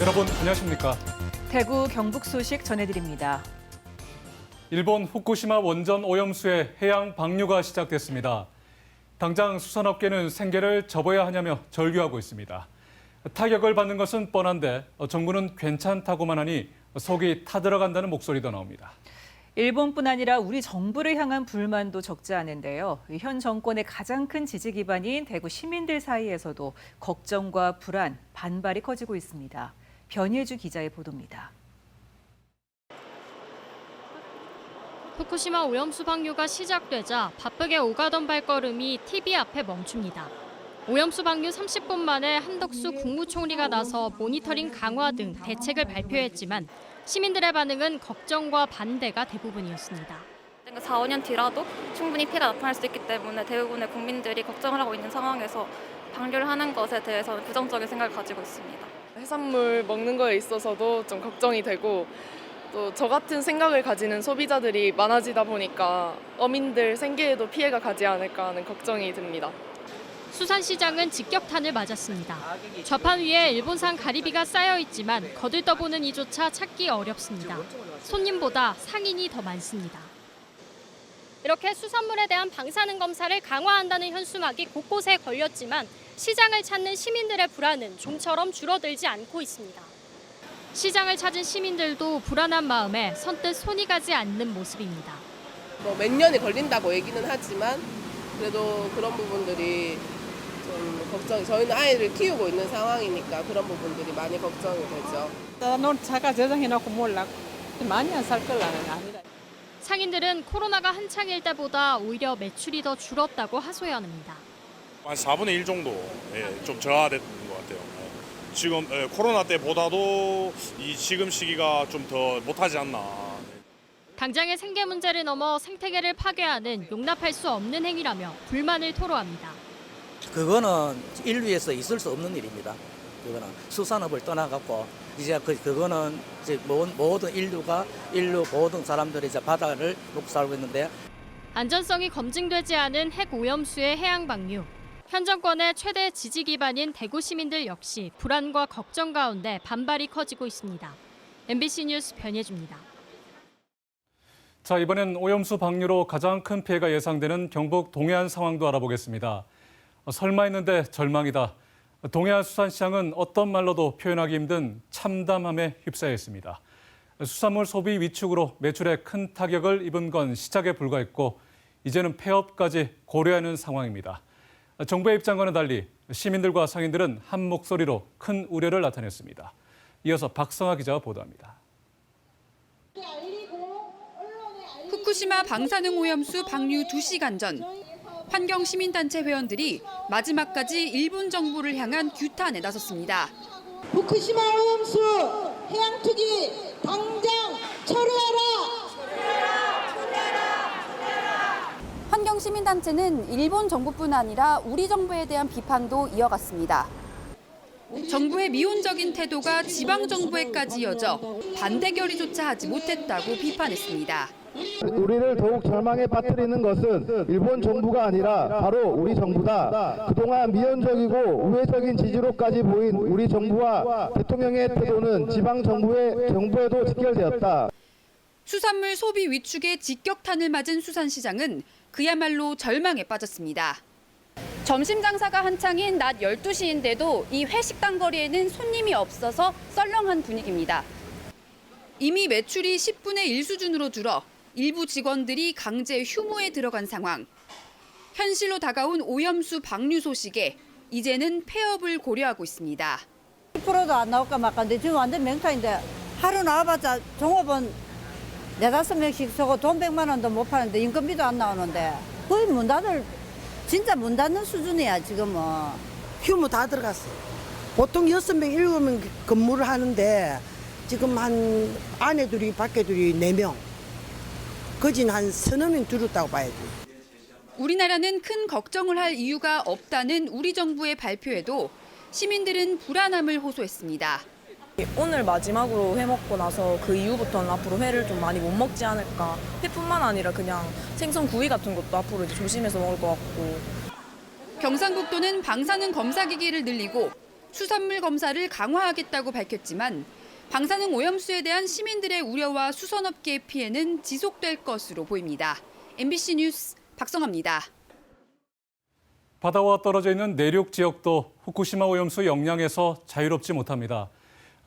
여러분 안녕하십니까? 대구 경북 소식 전해드립니다. 일본 후쿠시마 원전 오염수의 해양 방류가 시작됐습니다. 당장 수산업계는 생계를 접어야 하냐며 절규하고 있습니다. 타격을 받는 것은 뻔한데 정부는 괜찮다고만 하니 속이 타들어간다는 목소리도 나옵니다. 일본뿐 아니라 우리 정부를 향한 불만도 적지 않은데요. 현 정권의 가장 큰 지지 기반인 대구 시민들 사이에서도 걱정과 불안, 반발이 커지고 있습니다. 변예주 기자의 보도입니다. 후쿠시마 오염수 방류가 시작되자 바쁘게 오가던 발걸음이 TV 앞에 멈춥니다. 오염수 방류 30분 만에 한덕수 국무총리가 나서 모니터링 강화 등 대책을 발표했지만 시민들의 반응은 걱정과 반대가 대부분이었습니다. 4, 5년 뒤라도 충분히 피해가 나타날 수 있기 때문에 대부분의 국민들이 걱정을 하고 있는 상황에서 방류를 하는 것에 대해서는 부정적인 생각을 가지고 있습니다. 해산물 먹는 거에 있어서도 좀 걱정이 되고 또 저 같은 생각을 가지는 소비자들이 많아지다 보니까 어민들 생계에도 피해가 가지 않을까 하는 걱정이 듭니다. 수산시장은 직격탄을 맞았습니다. 좌판 위에 일본산 가리비가 쌓여 있지만 거들떠보는 이조차 찾기 어렵습니다. 손님보다 상인이 더 많습니다. 이렇게 수산물에 대한 방사능 검사를 강화한다는 현수막이 곳곳에 걸렸지만 시장을 찾는 시민들의 불안은 좀처럼 줄어들지 않고 있습니다. 시장을 찾은 시민들도 불안한 마음에 선뜻 손이 가지 않는 모습입니다. 몇 년이 걸린다고 얘기는 하지만 그래도 그런 부분들이 좀 걱정이, 저희는 아이를 키우고 있는 상황이니까 그런 부분들이 많이 걱정이 되죠. 넌 차가 저장해놓고 몰라. 많이 안 살 걸 나는 아니다. 상인들은 코로나가 한창일 때보다 오히려 매출이 더 줄었다고 하소연합니다. 한 4분의 1 정도 좀 저하된 것 같아요. 지금 코로나 때보다도 이 지금 시기가 좀 더 못하지 않나. 당장의 생계 문제를 넘어 생태계를 파괴하는 용납할 수 없는 행위라며 불만을 토로합니다. 그거는 인류에서 있을 수 없는 일입니다. 그거는 수산업을 떠나갖고 이제 그거는 이제 모든 인류 모든 사람들이 이제 바다를 놓고 살고 있는데 안전성이 검증되지 않은 핵 오염수의 해양 방류. 현 정권의 최대 지지 기반인 대구 시민들 역시 불안과 걱정 가운데 반발이 커지고 있습니다. MBC 뉴스 변예주입니다. 자, 이번엔 오염수 방류로 가장 큰 피해가 예상되는 경북 동해안 상황도 알아보겠습니다. 설마 했는데 절망이다. 동해안 수산시장은 어떤 말로도 표현하기 힘든 참담함에 휩싸여 있습니다. 수산물 소비 위축으로 매출에 큰 타격을 입은 건 시작에 불과했고 이제는 폐업까지 고려하는 상황입니다. 정부의 입장과는 달리 시민들과 상인들은 한 목소리로 큰 우려를 나타냈습니다. 이어서 박성아 기자가 보도합니다. 후쿠시마 방사능 오염수 방류 2시간 전 환경시민단체 회원들이 마지막까지 일본 정부를 향한 규탄에 나섰습니다. 후쿠시마 오염수 해양 투기 당장 철회하라! 환경시민단체는 일본 정부뿐 아니라 우리 정부에 대한 비판도 이어갔습니다. 정부의 미온적인 태도가 지방정부에까지 이어져 반대 결의조차 하지 못했다고 비판했습니다. 우리를 더욱 절망에 빠뜨리는 것은 일본 정부가 아니라 바로 우리 정부다. 그동안 미온적이고 우회적인 지지로까지 보인 우리 정부와 대통령의 태도는 지방 정부에도 직결되었다. 수산물 소비 위축에 직격탄을 맞은 수산시장은 그야말로 절망에 빠졌습니다. 점심 장사가 한창인 낮 12시인데도 이 회식당 거리에는 손님이 없어서 썰렁한 분위기입니다. 이미 매출이 10분의 1 수준으로 줄어 일부 직원들이 강제 휴무에 들어간 상황. 현실로 다가온 오염수 방류 소식에 이제는 폐업을 고려하고 있습니다. 10%도 안 나올까 말까인데 지금 완전 맹타인데 하루 나와봤자 종업원 4-5명씩 서고 돈 100만 원도 못 파는데 인건비도 안 나오는데 거의 진짜 문 닫는 수준이야 지금은. 휴무 다 들어갔어요. 보통 6명, 7명 근무를 하는데 지금 한 안에 둘이 밖에 둘이 4명. 거진 한 서너 명 들었다고 봐야지. 우리나라는 큰 걱정을 할 이유가 없다는 우리 정부의 발표에도 시민들은 불안함을 호소했습니다. 오늘 마지막으로 회 먹고 나서 그 이후부터는 앞으로 회를 좀 많이 못 먹지 않을까. 회뿐만 아니라 그냥 생선 구이 같은 것도 앞으로 이제 조심해서 먹을 것 같고. 경상북도는 방사능 검사 기기를 늘리고 수산물 검사를 강화하겠다고 밝혔지만 방사능 오염수에 대한 시민들의 우려와 수산업계의 피해는 지속될 것으로 보입니다. MBC 뉴스 박성아입니다. 바다와 떨어져 있는 내륙 지역도 후쿠시마 오염수 영향에서 자유롭지 못합니다.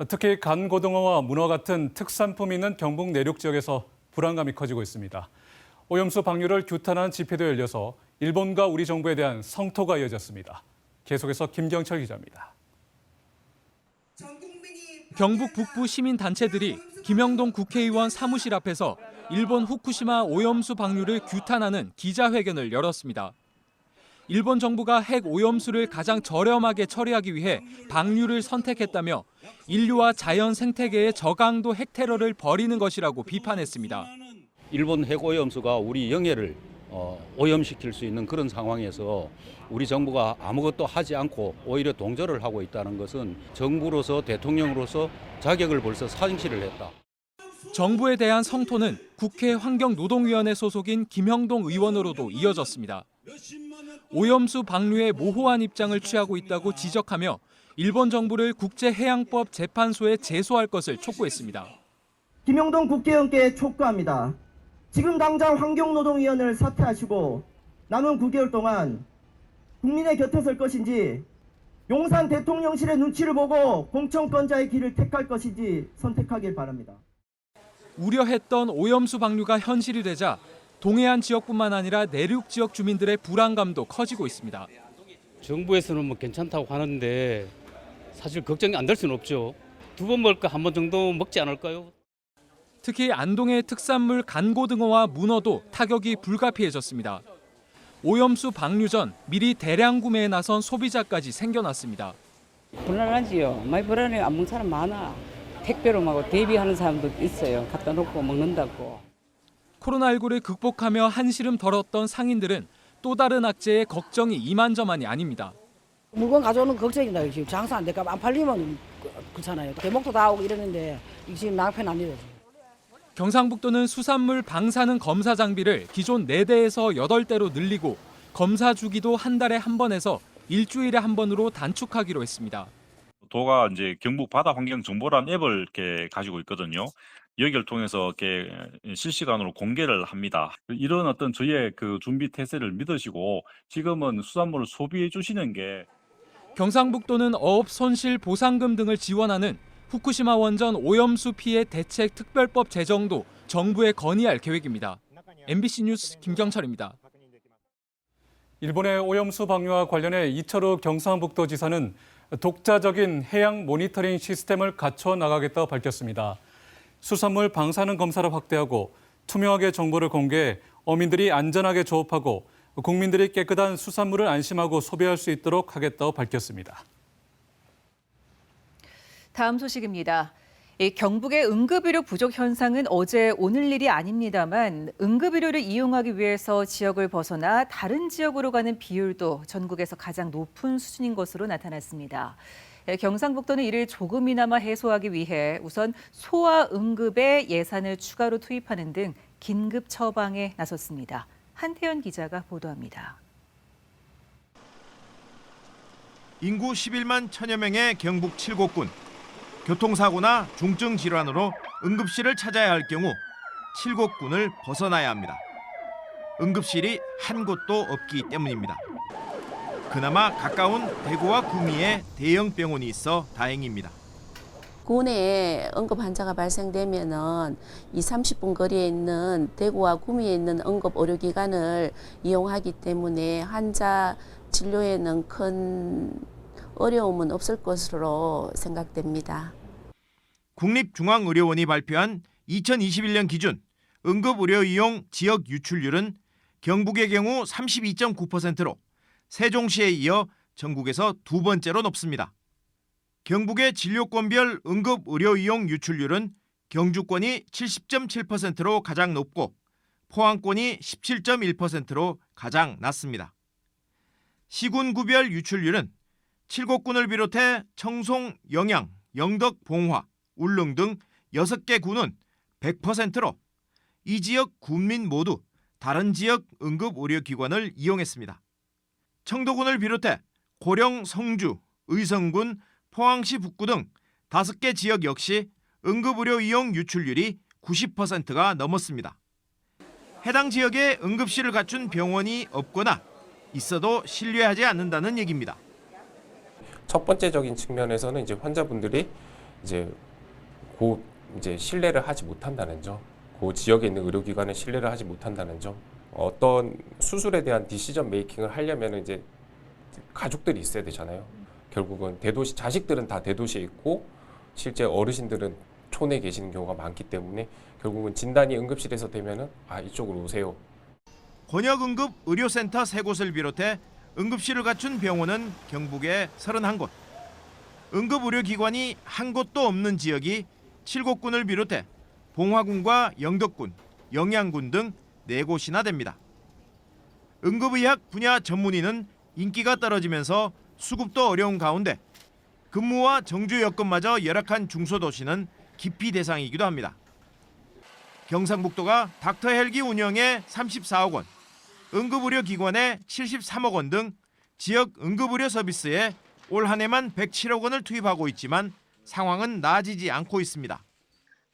특히 간고등어와 문어 같은 특산품이 있는 경북 내륙 지역에서 불안감이 커지고 있습니다. 오염수 방류를 규탄하는 집회도 열려서 일본과 우리 정부에 대한 성토가 이어졌습니다. 계속해서 김경철 기자입니다. 경북 북부 시민단체들이 김영동 국회의원 사무실 앞에서 일본 후쿠시마 오염수 방류를 규탄하는 기자회견을 열었습니다. 일본 정부가 핵 오염수를 가장 저렴하게 처리하기 위해 방류를 선택했다며 인류와 자연 생태계의 저강도 핵 테러를 벌이는 것이라고 비판했습니다. 일본 핵 오염수가 우리 영해를 오염시킬 수 있는 그런 상황에서 우리 정부가 아무것도 하지 않고 오히려 동조를 하고 있다는 것은 정부로서 대통령으로서 자격을 벌써 상실을 했다. 정부에 대한 성토는 국회 환경노동위원회 소속인 김형동 의원으로도 이어졌습니다. 오염수 방류에 모호한 입장을 취하고 있다고 지적하며 일본 정부를 국제해양법 재판소에 제소할 것을 촉구했습니다. 김영동 국회의원께 촉구합니다. 지금 당장 환경노동위원회를 사퇴하시고 남은 9개월 동안 국민의 곁에 설 것인지 용산 대통령실의 눈치를 보고 공천권자의 길을 택할 것인지 선택하길 바랍니다. 우려했던 오염수 방류가 현실이 되자 동해안 지역뿐만 아니라 내륙 지역 주민들의 불안감도 커지고 있습니다. 정부에서는 뭐 괜찮다고 하는데 사실 걱정이 안 될 수는 없죠. 2번 먹을까 1번 정도 먹지 않을까요? 특히 안동의 특산물 간고등어와 문어도 타격이 불가피해졌습니다. 오염수 방류 전 미리 대량 구매에 나선 소비자까지 생겨났습니다. 불안하지요. 많이 불안해. 안 먹는 사람 많아. 택배로 막 대비하는 사람도 있어요. 갖다 놓고 먹는다고. 코로나19를 극복하며 한시름 덜었던 상인들은 또 다른 악재에 걱정이 이만저만이 아닙니다. 물건 가져오는 거 걱정이다. 지금 장사 안 될까 안 팔리면 그렇잖아요. 대목도 다 오고 이러는데 지금 낭패납니다. 경상북도는 수산물 방사능 검사 장비를 기존 4대에서 8대로 늘리고 검사 주기도 한 달에 한 번에서 일주일에 한 번으로 단축하기로 했습니다. 도가 이제 경북 바다 환경 정보라는 앱을 이렇게 가지고 있거든요. 여기를 통해서 이렇게 실시간으로 공개를 합니다. 이런 어떤 저희의 그 준비 태세를 믿으시고 지금은 수산물을 소비해 주시는 게 경상북도는 어업 손실 보상금 등을 지원하는 후쿠시마 원전 오염수 피해 대책 특별법 제정도 정부에 건의할 계획입니다. MBC 뉴스 김경철입니다. 일본의 오염수 방류와 관련해 이철우 경상북도 지사는 독자적인 해양 모니터링 시스템을 갖춰 나가겠다고 밝혔습니다. 수산물 방사능 검사를 확대하고 투명하게 정보를 공개해 어민들이 안전하게 조업하고 국민들이 깨끗한 수산물을 안심하고 소비할 수 있도록 하겠다고 밝혔습니다. 다음 소식입니다. 경북의 응급의료 부족 현상은 어제 오늘 일이 아닙니다만 응급의료를 이용하기 위해서 지역을 벗어나 다른 지역으로 가는 비율도 전국에서 가장 높은 수준인 것으로 나타났습니다. 경상북도는 이를 조금이나마 해소하기 위해 우선 소아응급에 예산을 추가로 투입하는 등 긴급 처방에 나섰습니다. 한태현 기자가 보도합니다. 인구 11만 1000여 명의 경북 칠곡군. 교통사고나 중증 질환으로 응급실을 찾아야 할 경우 칠곡군을 벗어나야 합니다. 응급실이 한 곳도 없기 때문입니다. 그나마 가까운 대구와 구미에 대형 병원이 있어 다행입니다. 군에 응급 환자가 발생되면은 20-30분 거리에 있는 대구와 구미에 있는 응급 의료기관을 이용하기 때문에 환자 진료에는 큰 어려움은 없을 것으로 생각됩니다. 국립중앙의료원이 발표한 2021년 기준 응급의료 이용 지역 유출률은 경북의 경우 32.9%로 세종시에 이어 전국에서 두 번째로 높습니다. 경북의 진료권별 응급의료 이용 유출률은 경주권이 70.7%로 가장 높고 포항권이 17.1%로 가장 낮습니다. 시군구별 유출률은 칠곡군을 비롯해 청송, 영양, 영덕, 봉화, 울릉 등 6개 군은 100%로 이 지역 군민 모두 다른 지역 응급의료기관을 이용했습니다. 청도군을 비롯해 고령, 성주, 의성군, 포항시 북구 등 5개 지역 역시 응급의료 이용 유출률이 90%가 넘었습니다. 해당 지역에 응급실을 갖춘 병원이 없거나 있어도 신뢰하지 않는다는 얘기입니다. 첫 번째적인 측면에서는 이제 환자분들이 이제 신뢰를 하지 못한다는 점, 그 지역에 있는 의료기관에 신뢰를 하지 못한다는 점, 어떤 수술에 대한 디시전 메이킹을 하려면 이제 가족들이 있어야 되잖아요. 결국은 대도시 자식들은 다 대도시에 있고 실제 어르신들은 촌에 계시는 경우가 많기 때문에 결국은 진단이 응급실에서 되면은 이쪽으로 오세요. 권역응급의료센터 3곳을 비롯해 응급실을 갖춘 병원은 경북에 31곳, 응급의료기관이 한 곳도 없는 지역이 칠곡군을 비롯해 봉화군과 영덕군, 영양군 등 4곳이나 됩니다. 응급의학 분야 전문의는 인기가 떨어지면서 수급도 어려운 가운데 근무와 정주 여건마저 열악한 중소도시는 기피 대상이기도 합니다. 경상북도가 닥터 헬기 운영에 34억 원, 응급의료기관에 73억 원 등 지역 응급의료 서비스에 올 한 해만 107억 원을 투입하고 있지만 상황은 나아지지 않고 있습니다.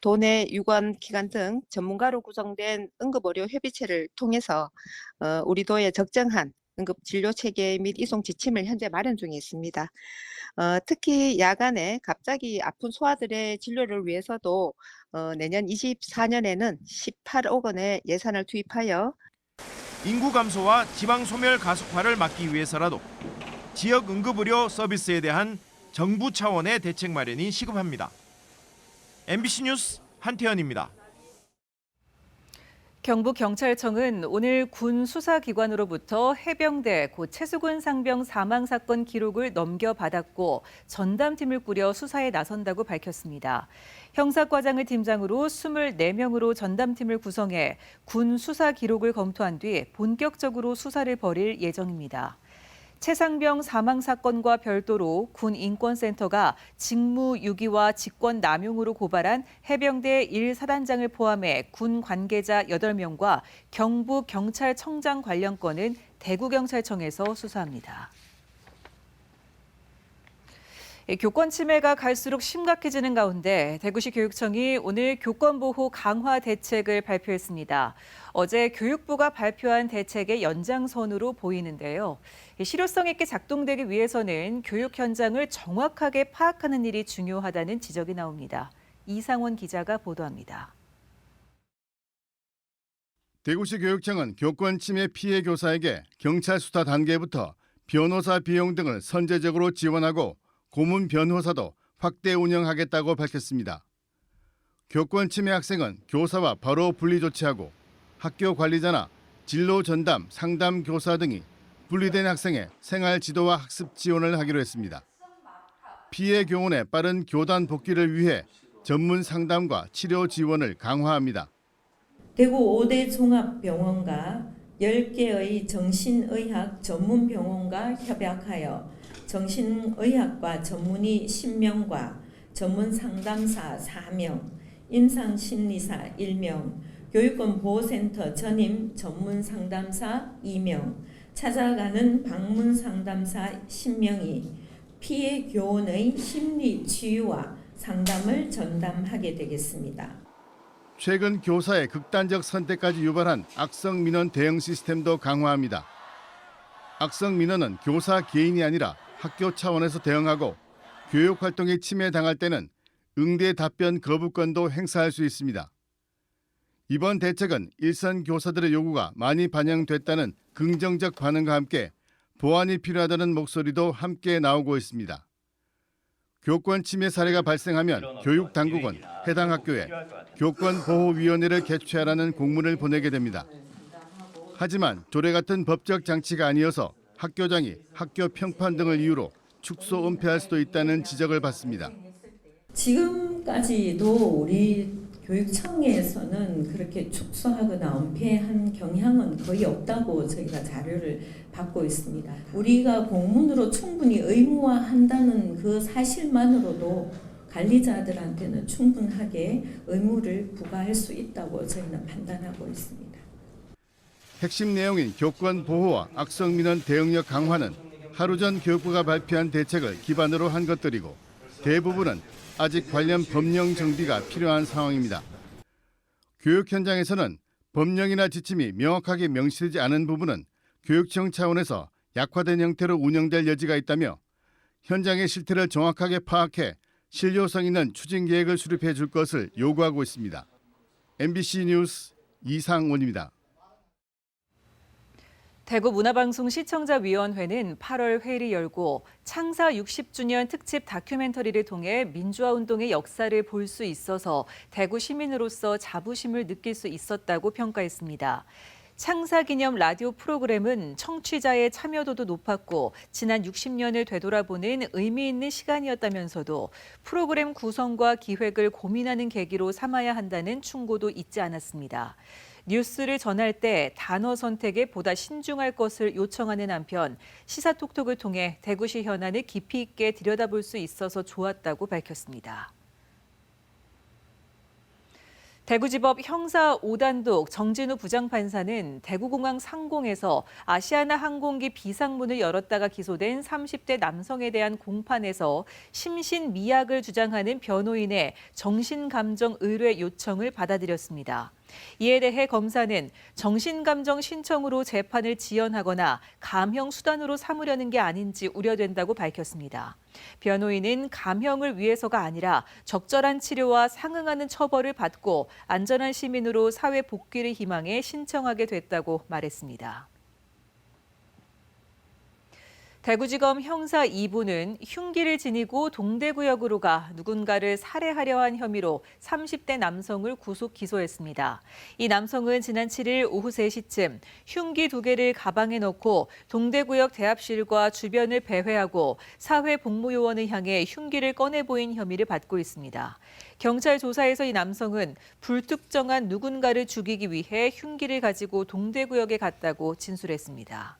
도내 유관기관 등 전문가로 구성된 응급의료 협의체를 통해서 우리 도의 적정한 응급진료체계 및 이송 지침을 현재 마련 중에 있습니다. 특히 야간에 갑자기 아픈 소아들의 진료를 위해서도 내년 24년에는 18억 원의 예산을 투입하여 인구 감소와 지방 소멸 가속화를 막기 위해서라도 지역 응급의료 서비스에 대한 정부 차원의 대책 마련이 시급합니다. MBC 뉴스 한태현입니다. 경북경찰청은 오늘 군 수사기관으로부터 해병대 고 최수근 상병 사망 사건 기록을 넘겨받았고 전담팀을 꾸려 수사에 나선다고 밝혔습니다. 형사과장을 팀장으로 24명으로 전담팀을 구성해 군 수사 기록을 검토한 뒤 본격적으로 수사를 벌일 예정입니다. 최 상병 사망 사건과 별도로 군 인권센터가 직무 유기와 직권 남용으로 고발한 해병대 1사단장을 포함해 군 관계자 8명과 경북경찰청장 관련 건은 대구경찰청에서 수사합니다. 교권 침해가 갈수록 심각해지는 가운데 대구시 교육청이 오늘 교권보호 강화 대책을 발표했습니다. 어제 교육부가 발표한 대책의 연장선으로 보이는데요. 실효성 있게 작동되기 위해서는 교육 현장을 정확하게 파악하는 일이 중요하다는 지적이 나옵니다. 이상원 기자가 보도합니다. 대구시 교육청은 교권 침해 피해 교사에게 경찰 수사 단계부터 변호사 비용 등을 선제적으로 지원하고 고문 변호사도 확대 운영하겠다고 밝혔습니다. 교권 침해 학생은 교사와 바로 분리 조치하고 학교 관리자나 진로 전담, 상담 교사 등이 분리된 학생의 생활 지도와 학습 지원을 하기로 했습니다. 피해 교원의 빠른 교단 복귀를 위해 전문 상담과 치료 지원을 강화합니다. 대구 5대 종합병원과 10개의 정신의학 전문병원과 협약하여 정신의학과 전문의 10명과 전문 상담사 4명, 임상심리사 1명, 교육권 보호센터 전임 전문 상담사 2명, 찾아가는 방문 상담사 10명이 피해 교원의 심리 치유와 상담을 전담하게 되겠습니다. 최근 교사의 극단적 선택까지 유발한 악성 민원 대응 시스템도 강화합니다. 악성 민원은 교사 개인이 아니라 학교 차원에서 대응하고 교육 활동에 침해당할 때는 응대 답변 거부권도 행사할 수 있습니다. 이번 대책은 일선 교사들의 요구가 많이 반영됐다는 긍정적 반응과 함께 보완이 필요하다는 목소리도 함께 나오고 있습니다. 교권 침해 사례가 발생하면 교육 당국은 해당 학교에 교권보호위원회를 개최하라는 공문을 보내게 됩니다. 하지만 조례 같은 법적 장치가 아니어서 학교장이 학교 평판 등을 이유로 축소 은폐할 수도 있다는 지적을 받습니다. 지금까지도 우리 교육청에서는 그렇게 축소하거나 은폐한 경향은 거의 없다고 저희가 자료를 받고 있습니다. 우리가 공문으로 충분히 의무화한다는 그 사실만으로도 관리자들한테는 충분하게 의무를 부과할 수 있다고 저희는 판단하고 있습니다. 핵심 내용인 교권 보호와 악성 민원 대응력 강화는 하루 전 교육부가 발표한 대책을 기반으로 한 것들이고 대부분은 아직 관련 법령 정비가 필요한 상황입니다. 교육 현장에서는 법령이나 지침이 명확하게 명시되지 않은 부분은 교육청 차원에서 약화된 형태로 운영될 여지가 있다며 현장의 실태를 정확하게 파악해 실효성 있는 추진 계획을 수립해 줄 것을 요구하고 있습니다. MBC 뉴스 이상원입니다. 대구문화방송 시청자위원회는 8월 회의를 열고 창사 60주년 특집 다큐멘터리를 통해 민주화운동의 역사를 볼 수 있어서 대구 시민으로서 자부심을 느낄 수 있었다고 평가했습니다. 창사 기념 라디오 프로그램은 청취자의 참여도도 높았고 지난 60년을 되돌아보는 의미 있는 시간이었다면서도 프로그램 구성과 기획을 고민하는 계기로 삼아야 한다는 충고도 잊지 않았습니다. 뉴스를 전할 때 단어 선택에 보다 신중할 것을 요청하는 한편 시사톡톡을 통해 대구시 현안을 깊이 있게 들여다볼 수 있어서 좋았다고 밝혔습니다. 대구지법 형사 5단독 정진우 부장판사는 대구공항 상공에서 아시아나 항공기 비상문을 열었다가 기소된 30대 남성에 대한 공판에서 심신미약을 주장하는 변호인의 정신감정 의뢰 요청을 받아들였습니다. 이에 대해 검사는 정신감정 신청으로 재판을 지연하거나 감형 수단으로 삼으려는 게 아닌지 우려된다고 밝혔습니다. 변호인은 감형을 위해서가 아니라 적절한 치료와 상응하는 처벌을 받고 안전한 시민으로 사회 복귀를 희망해 신청하게 됐다고 말했습니다. 대구지검 형사 2부는 흉기를 지니고 동대구역으로 가 누군가를 살해하려 한 혐의로 30대 남성을 구속 기소했습니다. 이 남성은 지난 7일 오후 3시쯤 흉기 2개를 가방에 넣고 동대구역 대합실과 주변을 배회하고 사회복무요원을 향해 흉기를 꺼내 보인 혐의를 받고 있습니다. 경찰 조사에서 이 남성은 불특정한 누군가를 죽이기 위해 흉기를 가지고 동대구역에 갔다고 진술했습니다.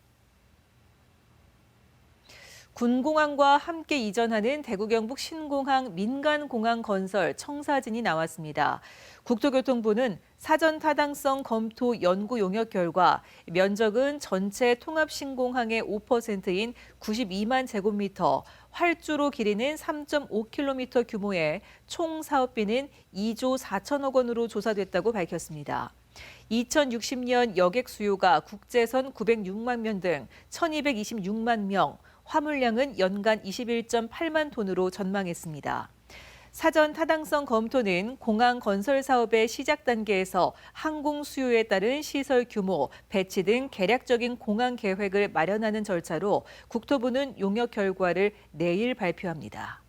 군공항과 함께 이전하는 대구 경북 신공항 민간공항 건설 청사진이 나왔습니다. 국토교통부는 사전 타당성 검토 연구 용역 결과 면적은 전체 통합 신공항의 5%인 92만 제곱미터, 활주로 길이는 3.5km 규모의 총 사업비는 2조 4천억 원으로 조사됐다고 밝혔습니다. 2060년 여객 수요가 국제선 906만 명 등 1,226만 명, 화물량은 연간 21.8만 톤으로 전망했습니다. 사전 타당성 검토는 공항 건설 사업의 시작 단계에서 항공 수요에 따른 시설 규모, 배치 등 개략적인 공항 계획을 마련하는 절차로 국토부는 용역 결과를 내일 발표합니다.